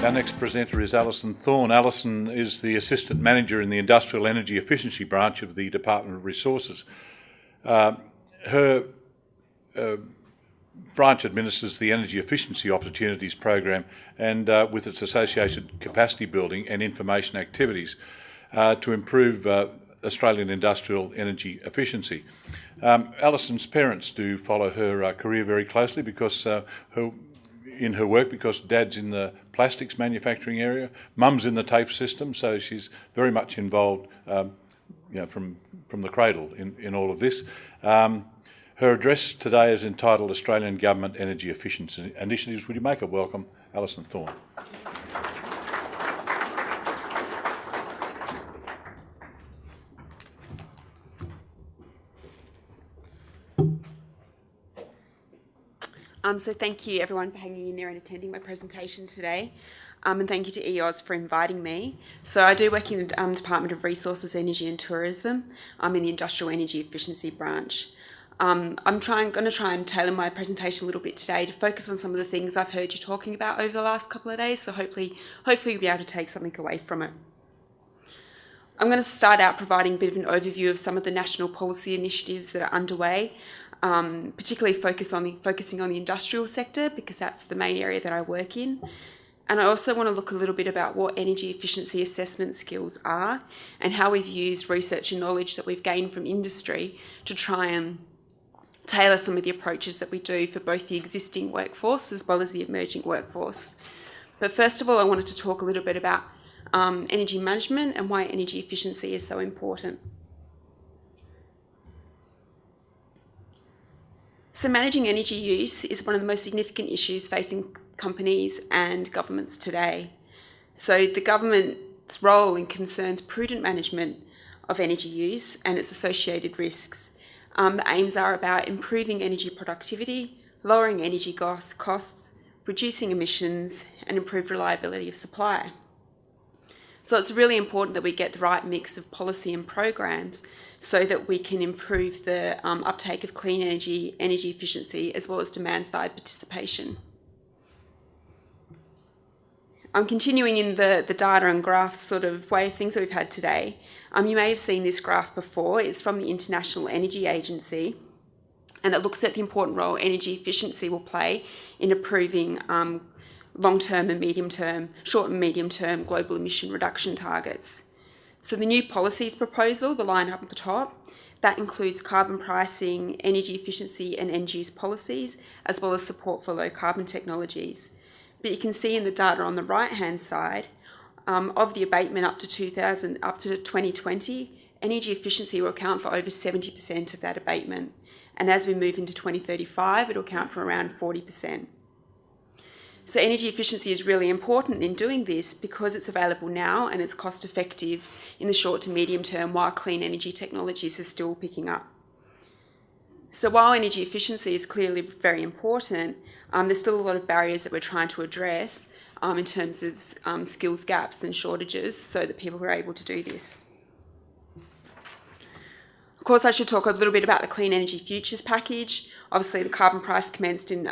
Our next presenter is Alison Thorn. Alison is the Assistant Manager in the Industrial Energy Efficiency branch of the Department of Resources. Her branch administers the Energy Efficiency Opportunities Program and with its associated capacity building and information activities to improve Australian industrial energy efficiency. Alison's parents do follow her career very closely because in her work, because Dad's in the plastics manufacturing area, Mum's in the TAFE system, so she's very much involved, from the cradle in all of this. Her address today is entitled Australian Government Energy Efficiency Initiatives. Would you make a welcome, Alison Thorn? So thank you everyone for hanging in there and attending my presentation today. And thank you to EOS for inviting me. So I do work in the Department of Resources, Energy and Tourism. I'm in the Industrial Energy Efficiency branch. I'm going to try and tailor my presentation a little bit today to focus on some of the things I've heard you talking about over the last couple of days, so hopefully you'll be able to take something away from it. I'm going to start out providing a bit of an overview of some of the national policy initiatives that are underway, particularly focusing on the industrial sector because that's the main area that I work in. And I also want to look a little bit about what energy efficiency assessment skills are and how we've used research and knowledge that we've gained from industry to try and tailor some of the approaches that we do for both the existing workforce as well as the emerging workforce. But first of all, I wanted to talk a little bit about energy management and why energy efficiency is so important. So managing energy use is one of the most significant issues facing companies and governments today. So the government's role concerns prudent management of energy use and its associated risks. The aims are about improving energy productivity, lowering energy costs, reducing emissions, and improved reliability of supply. So it's really important that we get the right mix of policy and programs so that we can improve the uptake of clean energy efficiency, as well as demand-side participation. I'm continuing in the data and graphs sort of way of things that we've had today. You may have seen this graph before. It's from the International Energy Agency, and it looks at the important role energy efficiency will play in improving long-term and medium-term, short and medium-term global emission reduction targets. So the new policies proposal, the line up at the top, that includes carbon pricing, energy efficiency and end-use policies, as well as support for low-carbon technologies. But you can see in the data on the right-hand side, of the abatement up to 2020, energy efficiency will account for over 70% of that abatement. And as we move into 2035, it'll account for around 40%. So energy efficiency is really important in doing this because it's available now and it's cost effective in the short to medium term while clean energy technologies are still picking up. So while energy efficiency is clearly very important, there's still a lot of barriers that we're trying to address in terms of skills gaps and shortages so that people are able to do this. Of course, I should talk a little bit about the Clean Energy Futures package. Obviously, the carbon price commenced in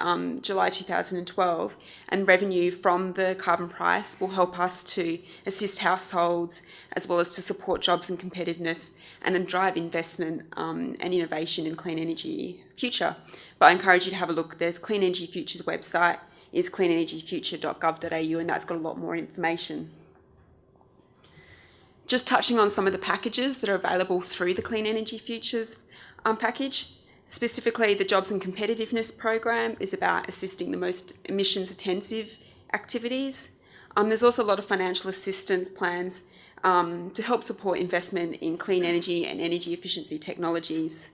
July 2012, and revenue from the carbon price will help us to assist households as well as to support jobs and competitiveness and then drive investment and innovation in clean energy future. But I encourage you to have a look. The Clean Energy Futures website is cleanenergyfuture.gov.au, and that's got a lot more information. Just touching on some of the packages that are available through the Clean Energy Futures package. Specifically, the Jobs and Competitiveness program is about assisting the most emissions-intensive activities. There's also a lot of financial assistance plans to help support investment in clean energy and energy efficiency technologies.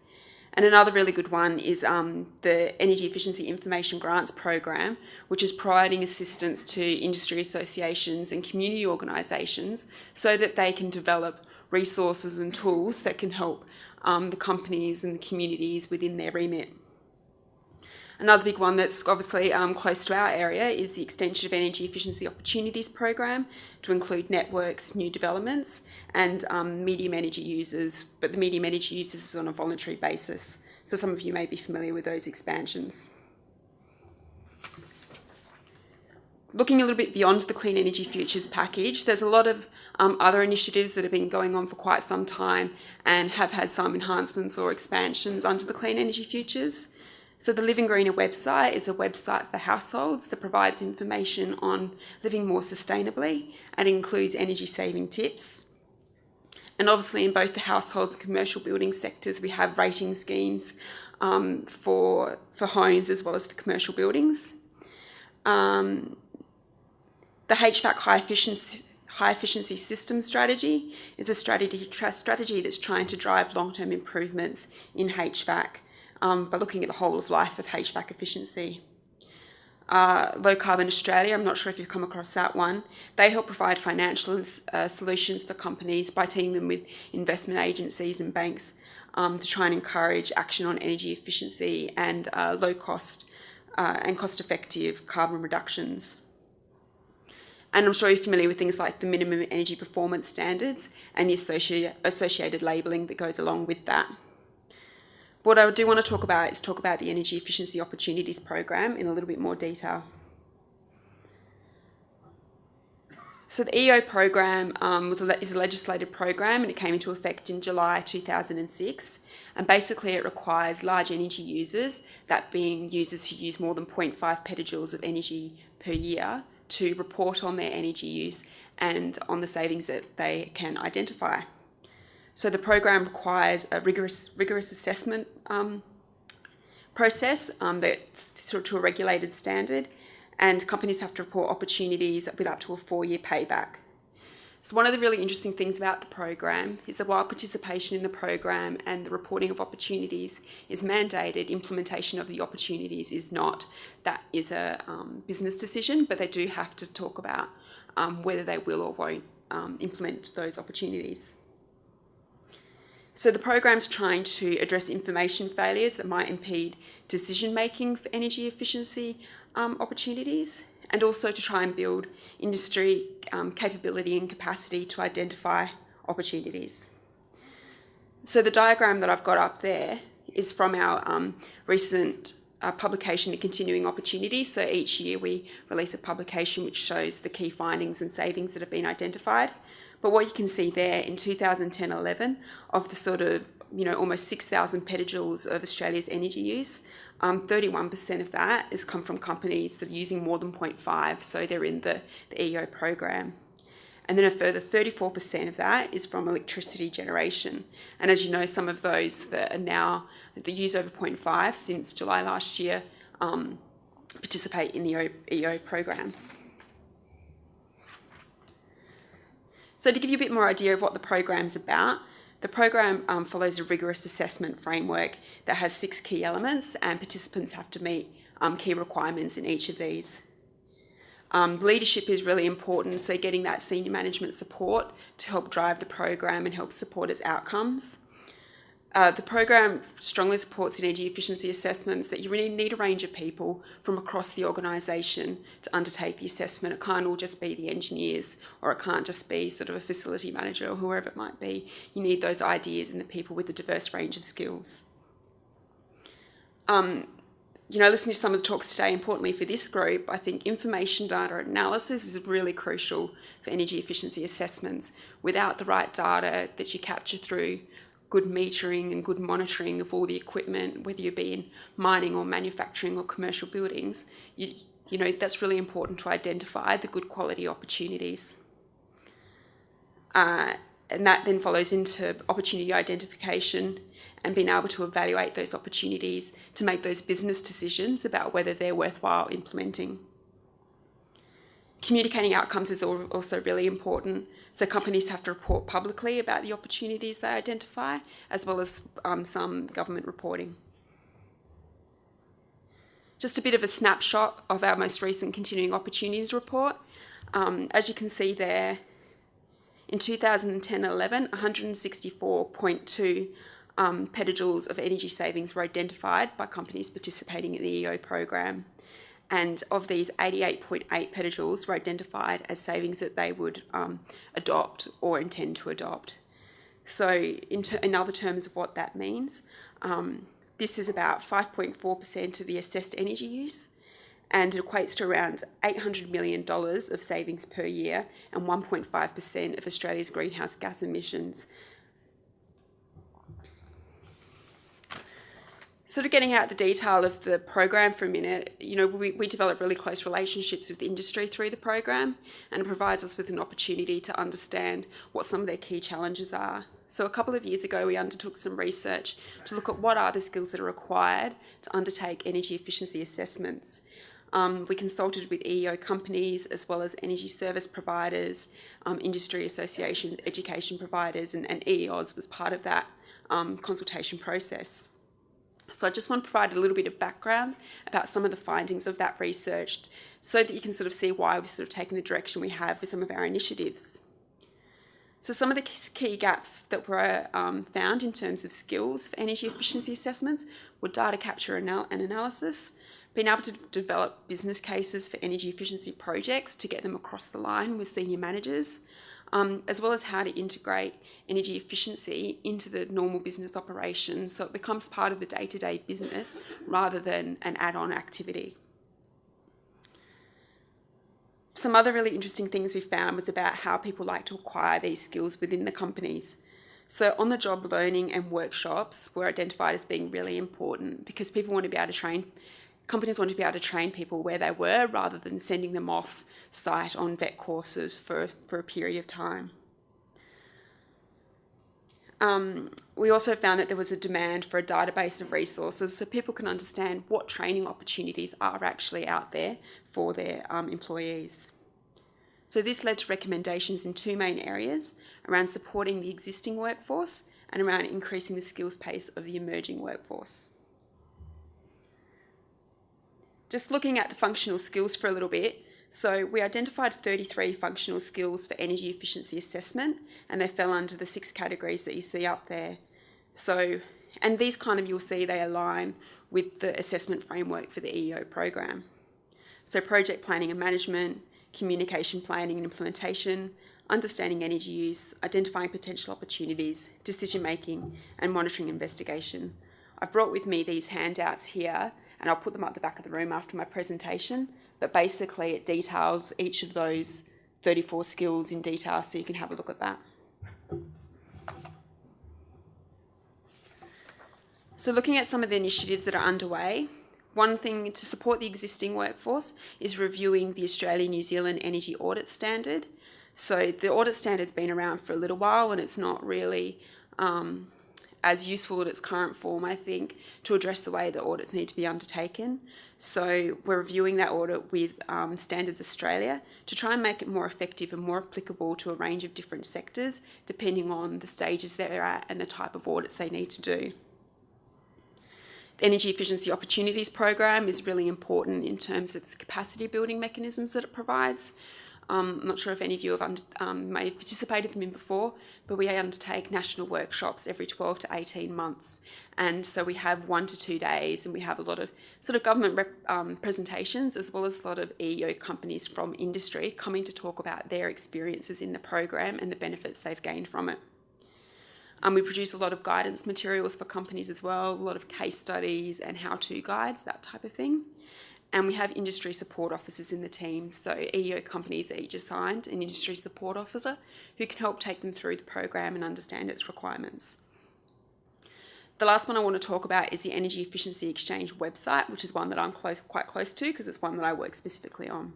And another really good one is the Energy Efficiency Information Grants Program, which is providing assistance to industry associations and community organisations so that they can develop resources and tools that can help the companies and the communities within their remit. Another big one that's obviously close to our area is the Extension of Energy Efficiency Opportunities Program to include networks, new developments and medium energy users, but the medium energy users is on a voluntary basis. So some of you may be familiar with those expansions. looking a little bit beyond the Clean Energy Futures package, there's a lot of other initiatives that have been going on for quite some time and have had some enhancements or expansions under the Clean Energy Futures. So the Living Greener website is a website for households that provides information on living more sustainably and includes energy saving tips. And obviously in both the households and commercial building sectors, we have rating schemes for homes as well as for commercial buildings. The HVAC high efficiency system strategy is a strategy that's trying to drive long-term improvements in HVAC by looking at the whole of life of HVAC efficiency. Low Carbon Australia, I'm not sure if you've come across that one. They help provide financial solutions for companies by teaming them with investment agencies and banks to try and encourage action on energy efficiency and low cost and cost-effective carbon reductions. And I'm sure you're familiar with things like the minimum energy performance standards and the associated labelling that goes along with that. What I do want to talk about the Energy Efficiency Opportunities Program in a little bit more detail. So the EO program is a legislated program, and it came into effect in July 2006. And basically it requires large energy users, that being users who use more than 0.5 petajoules of energy per year, to report on their energy use and on the savings that they can identify. So the program requires a rigorous assessment process that's to a regulated standard, and companies have to report opportunities with up to a 4-year payback. So one of the really interesting things about the program is that while participation in the program and the reporting of opportunities is mandated, implementation of the opportunities is not. That is a business decision, but they do have to talk about whether they will or won't implement those opportunities. So the program's trying to address information failures that might impede decision-making for energy efficiency opportunities, and also to try and build industry capability and capacity to identify opportunities. So the diagram that I've got up there is from our recent publication, The Continuing Opportunities. So each year we release a publication which shows the key findings and savings that have been identified. But what you can see there in 2010-11, of the sort of, almost 6,000 petajoules of Australia's energy use, 31% of that has come from companies that are using more than 0.5, so they're in the EO program. And then a further 34% of that is from electricity generation. And as you know, some of those that use over 0.5 since July last year participate in the EO program. So to give you a bit more idea of what the program's about, the program follows a rigorous assessment framework that has 6 key elements, and participants have to meet key requirements in each of these. Leadership is really important, so getting that senior management support to help drive the program and help support its outcomes. The program strongly supports energy efficiency assessments that you really need a range of people from across the organisation to undertake the assessment. It can't all just be the engineers, or it can't just be sort of a facility manager or whoever it might be. You need those ideas and the people with a diverse range of skills. Listening to some of the talks today, importantly for this group, I think information data analysis is really crucial for energy efficiency assessments. Without the right data that you capture through good metering and good monitoring of all the equipment, whether you be in mining or manufacturing or commercial buildings, that's really important to identify the good quality opportunities. And that then follows into opportunity identification and being able to evaluate those opportunities to make those business decisions about whether they're worthwhile implementing. Communicating outcomes is also really important. So companies have to report publicly about the opportunities they identify, as well as some government reporting. Just a bit of a snapshot of our most recent Continuing Opportunities report. As you can see there, in 2010-11, 164.2 petajoules of energy savings were identified by companies participating in the EO program. And of these, 88.8 petajoules were identified as savings that they would adopt or intend to adopt. So in other terms of what that means, this is about 5.4% of the assessed energy use, and it equates to around $800 million of savings per year and 1.5% of Australia's greenhouse gas emissions. Sort of getting out the detail of the program for a minute, we develop really close relationships with industry through the program, and it provides us with an opportunity to understand what some of their key challenges are. So a couple of years ago, we undertook some research to look at what are the skills that are required to undertake energy efficiency assessments. We consulted with EEO companies as well as energy service providers, industry associations, education providers, and EEOs was part of that consultation process. So I just want to provide a little bit of background about some of the findings of that research so that you can sort of see why we've sort of taken the direction we have with some of our initiatives. So some of the key gaps that were found in terms of skills for energy efficiency assessments were data capture and analysis, being able to develop business cases for energy efficiency projects to get them across the line with senior managers, as well as how to integrate energy efficiency into the normal business operation so it becomes part of the day-to-day business rather than an add-on activity. Some other really interesting things we found was about how people like to acquire these skills within the companies. So on-the-job learning and workshops were identified as being really important because companies want to be able to train people where they were rather than sending them off site on vet courses for a period of time. We also found that there was a demand for a database of resources so people can understand what training opportunities are actually out there for their employees. So this led to recommendations in two main areas, around supporting the existing workforce and around increasing the skills pace of the emerging workforce. Just looking at the functional skills for a little bit, so we identified 33 functional skills for energy efficiency assessment, and they fell under the 6 categories that you see up there. So, and these you'll see they align with the assessment framework for the EEO program. So project planning and management, communication planning and implementation, understanding energy use, identifying potential opportunities, decision making, and monitoring investigation. I've brought with me these handouts here, and I'll put them up the back of the room after my presentation, but basically it details each of those 34 skills in detail so you can have a look at that. So looking at some of the initiatives that are underway, one thing to support the existing workforce is reviewing the Australia-New Zealand Energy Audit Standard. So the audit standard's been around for a little while and it's not really as useful in its current form, I think, to address the way the audits need to be undertaken. So we're reviewing that audit with Standards Australia to try and make it more effective and more applicable to a range of different sectors, depending on the stages they're at and the type of audits they need to do. The Energy Efficiency Opportunities Program is really important in terms of its capacity building mechanisms that it provides. I'm not sure if any of you may have participated in them before, but we undertake national workshops every 12 to 18 months. And so we have 1 to 2 days, and we have a lot of sort of government presentations, as well as a lot of EEO companies from industry coming to talk about their experiences in the program and the benefits they've gained from it. We produce a lot of guidance materials for companies as well, a lot of case studies and how-to guides, that type of thing. And we have industry support officers in the team, so EEO companies are each assigned an industry support officer who can help take them through the program and understand its requirements. The last one I want to talk about is the Energy Efficiency Exchange website, which is one that I'm quite close to because it's one that I work specifically on.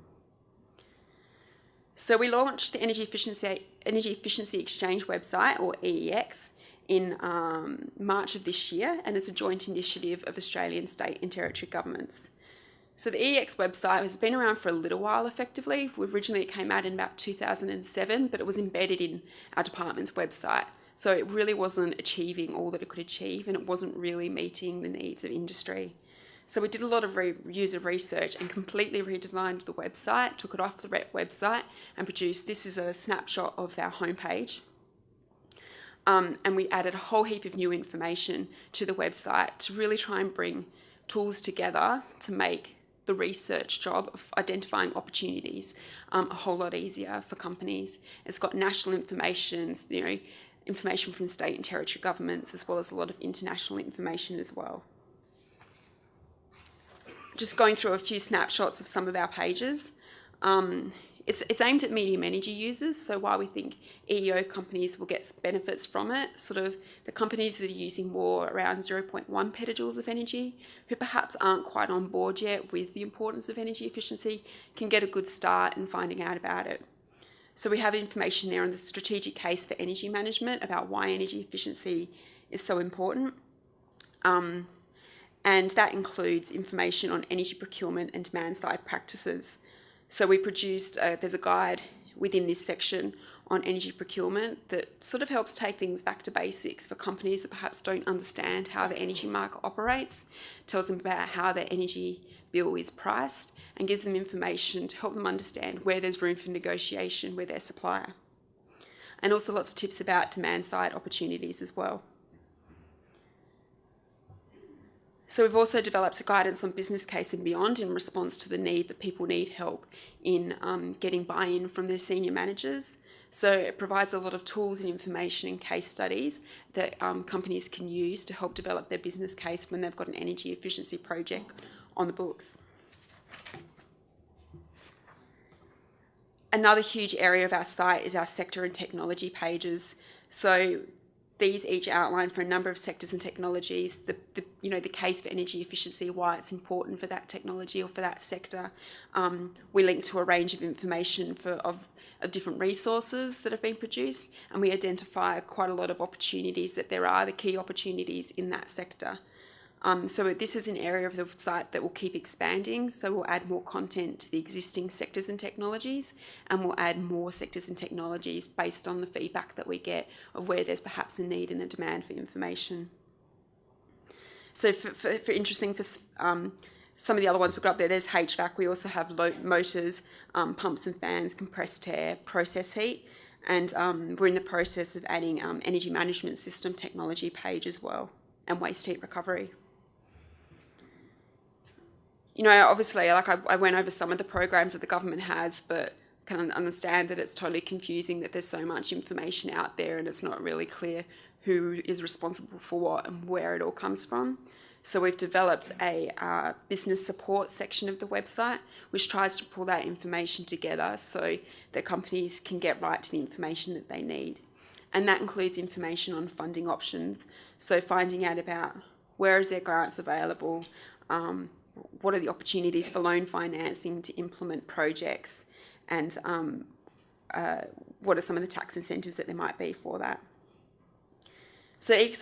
So we launched the Energy Efficiency Exchange website, or EEX, in March of this year, and it's a joint initiative of Australian state and territory governments. So the EEX website has been around for a little while effectively. Originally it came out in about 2007, but it was embedded in our department's website. So it really wasn't achieving all that it could achieve, and it wasn't really meeting the needs of industry. So we did a lot of user research and completely redesigned the website, took it off the website and produced, this is a snapshot of our homepage. And we added a whole heap of new information to the website to really try and bring tools together to make the research job of identifying opportunities a whole lot easier for companies. It's got national information, information from state and territory governments, as well as a lot of international information as well. Just going through a few snapshots of some of our pages. It's aimed at medium energy users, so while we think EEO companies will get benefits from it, sort of the companies that are using more around 0.1 petajoules of energy, who perhaps aren't quite on board yet with the importance of energy efficiency, can get a good start in finding out about it. So we have information there on the strategic case for energy management about why energy efficiency is so important. And that includes information on energy procurement and demand-side practices. So we produced, there's a guide within this section on energy procurement that sort of helps take things back to basics for companies that perhaps don't understand how the energy market operates, tells them about how their energy bill is priced, and gives them information to help them understand where there's room for negotiation with their supplier. And also lots of tips about demand-side opportunities as well. So we've also developed a guidance on business case and beyond in response to the need that people need help in getting buy-in from their senior managers. So it provides a lot of tools and information and case studies that companies can use to help develop their business case when they've got an energy efficiency project on the books. Another huge area of our site is our sector and technology pages. So these each outline for a number of sectors and technologies the case for energy efficiency, why it's important for that technology or for that sector. We link to a range of information of different resources that have been produced, and we identify quite a lot of opportunities that there are, the key opportunities in that sector. So this is an area of the site that will keep expanding, so we'll add more content to the existing sectors and technologies, and we'll add more sectors and technologies based on the feedback that we get of where there's perhaps a need and a demand for information. So for interesting, for some of the other ones we've got up there's HVAC, we also have motors, pumps and fans, compressed air, process heat, and we're in the process of adding energy management system technology page as well, and waste heat recovery. Obviously, I went over some of the programs that the government has, but can understand that it's totally confusing that there's so much information out there and it's not really clear who is responsible for what and where it all comes from. So we've developed a business support section of the website, which tries to pull that information together so that companies can get right to the information that they need. And that includes information on funding options, so finding out about where is there grants available, what are the opportunities for loan financing to implement projects, and what are some of the tax incentives that there might be for that. So EX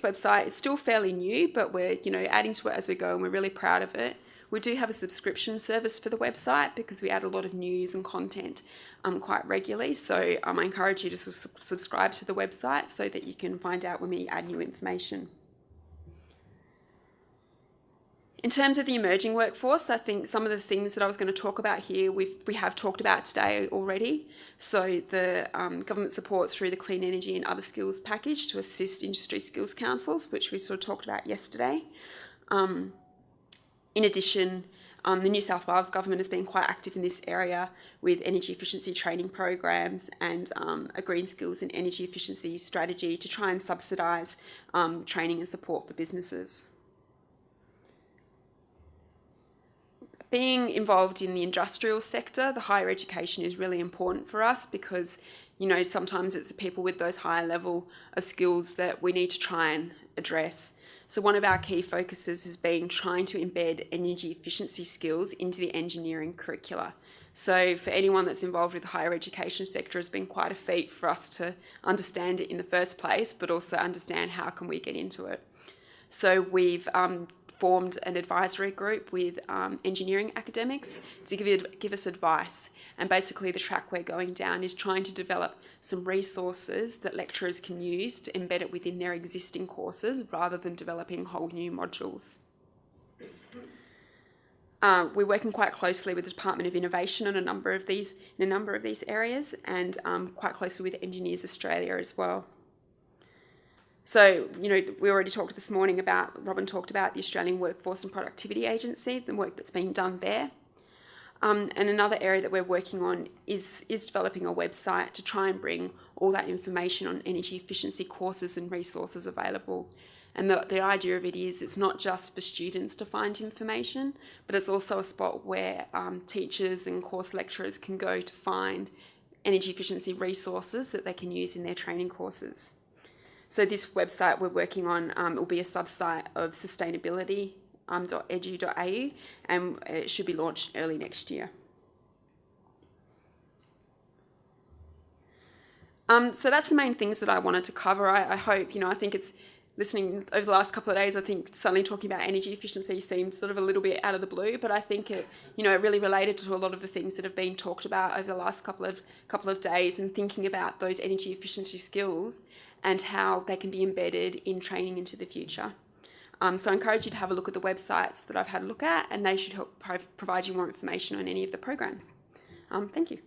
website is still fairly new, but we're adding to it as we go, and we're really proud of it. We do have a subscription service for the website because we add a lot of news and content quite regularly. So I encourage you to subscribe to the website so that you can find out when we add new information. In terms of the emerging workforce, I think some of the things that I was going to talk about here, we have talked about today already. So the government support through the Clean Energy and Other Skills package to assist industry skills councils, which we sort of talked about yesterday. In addition, the New South Wales government has been quite active in this area with energy efficiency training programs and a green skills and energy efficiency strategy to try and subsidise training and support for businesses. Being involved in the industrial sector, the higher education is really important for us because, sometimes it's the people with those higher level of skills that we need to try and address. So one of our key focuses has been trying to embed energy efficiency skills into the engineering curricula. So for anyone that's involved with the higher education sector, it's been quite a feat for us to understand it in the first place, but also understand how can we get into it. So we've formed an advisory group with engineering academics to give us advice. And basically the track we're going down is trying to develop some resources that lecturers can use to embed it within their existing courses rather than developing whole new modules. We're working quite closely with the Department of Innovation in a number of these areas, and quite closely with Engineers Australia as well. So, we already talked this morning Robin talked about the Australian Workforce and Productivity Agency, the work that's being done there. And another area that we're working on is developing a website to try and bring all that information on energy efficiency courses and resources available. And the idea of it is it's not just for students to find information, but it's also a spot where teachers and course lecturers can go to find energy efficiency resources that they can use in their training courses. So this website we're working on will be a sub-site of sustainability.edu.au, and it should be launched early next year. So that's the main things that I wanted to cover. I hope, I think it's listening over the last couple of days, I think suddenly talking about energy efficiency seemed sort of a little bit out of the blue, but I think it, it really related to a lot of the things that have been talked about over the last couple of days, and thinking about those energy efficiency skills and how they can be embedded in training into the future. So I encourage you to have a look at the websites that I've had a look at, and they should help provide you more information on any of the programs. Thank you.